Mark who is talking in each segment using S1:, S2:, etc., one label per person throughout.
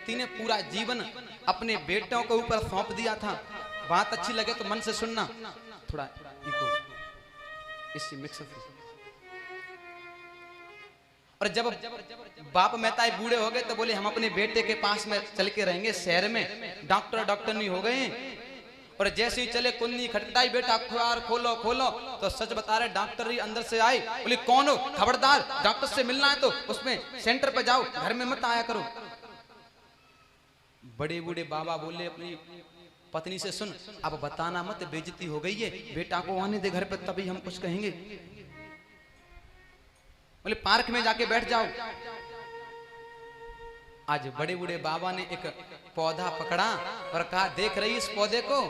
S1: व्यक्ति ने पूरा जीवन अपने बेटों के ऊपर सौंप दिया था। बात अच्छी लगे तो मन से सुनना, थोड़ा इको इसी मिक्स। और जब बाप मेहताई बूढ़े हो गए तो बोले हम अपने बेटे के पास में चल के रहेंगे शहर में, डॉक्टर नहीं हो गए। और जैसे ही चले कुन्नी खटखटाई, बेटा अखबार खोलो खोलो, तो सच बता रहे डॉक्टर ही अंदर से आई, बोले कौन हो, खबरदार डॉक्टर से मिलना है तो उसमें सेंटर पे जाओ, घर में मत आया करो। बड़े बूढ़े बाबा बोले अपनी पत्नी से, सुन अब बताना मत, बेइज्जती हो गई है, बेटा को आने दे घर पे तभी हम कुछ कहेंगे। बोले पार्क में जाके बैठ जाओ। आज बड़े बूढ़े बाबा ने एक पौधा पकड़ा और कहा देख रही इस पौधे को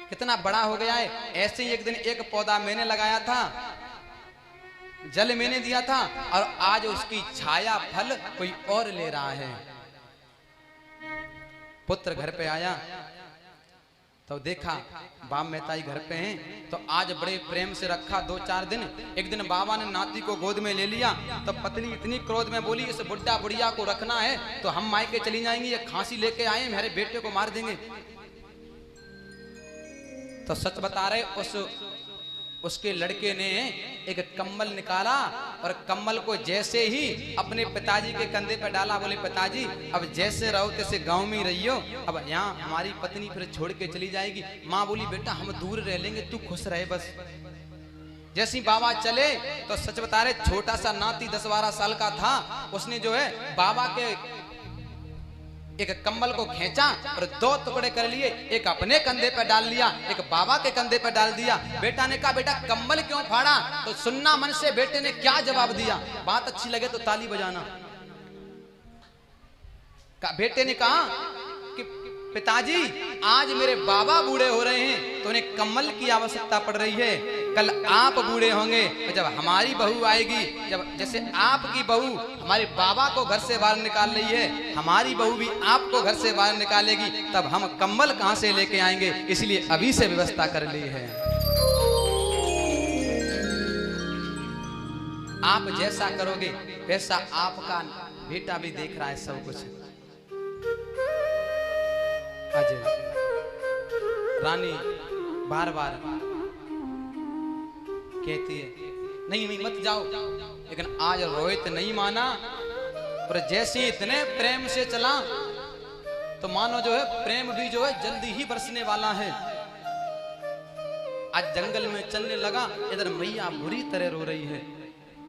S1: कितना बड़ा हो गया है। ऐसे ही एक दिन एक पौधा मैंने लगाया था, जल मैंने दिया था, और आज उसकी छाया फल कोई और ले रहा है। पुत्र घर पे आया तो देखा बाप मेहताई घर पे हैं, तो आज बड़े प्रेम से रखा 2-4 दिन। एक दिन बाबा ने नाती को गोद में ले लिया तो पत्नी इतनी क्रोध में बोली, इस बुढ़ा बुढ़िया को रखना है तो हम मायके चली जाएंगी, ये खांसी लेके आए मेरे बेटे को मार देंगे। तो सच बता रहे उसके लड़के ने एक कम्बल निकाला और कम्बल को जैसे ही अपने पिताजी के कंधे पर डाला, बोले पिताजी अब जैसे रहो तैसे गांव में ही रहियो, अब यहाँ हमारी पत्नी फिर छोड़ के चली जाएगी। माँ बोली बेटा हम दूर रह लेंगे, तू खुश रहे बस। जैसे ही बाबा चले तो सच बता रहे छोटा सा नाती 10-12 साल का था, उसने जो है बाबा के एक कंबल को खींचा और 2 टुकड़े कर लिए, एक अपने कंधे पर डाल लिया, एक बाबा के कंधे पर डाल दिया। बेटा ने कहा बेटा कंबल क्यों फाड़ा, तो सुनना मन से बेटे ने क्या जवाब दिया, बात अच्छी लगे तो ताली बजाना। बेटे ने कहा कि पिताजी आज मेरे बाबा बूढ़े हो रहे हैं तो उन्हें कंबल की आवश्यकता पड़ रही है, कल आप बूढ़े होंगे तो जब हमारी बहू आएगी, जब जैसे आपकी बहू हमारे बाबा को घर से बाहर निकाल रही है, हमारी बहू भी आपको घर से बाहर निकालेगी, तब हम कंबल कहां से लेके आएंगे, इसलिए अभी से व्यवस्था कर ली है। आप जैसा करोगे वैसा आपका बेटा भी देख रहा है सब कुछ। अजय रानी बार बार कहती है नहीं मत जाओ, लेकिन आज रोहित नहीं माना और जैसे इतने प्रेम से चला तो मानो जो है प्रेम भी जो है जल्दी ही बरसने वाला है। आज जंगल में चलने लगा, इधर मैया बुरी तरह रो रही है।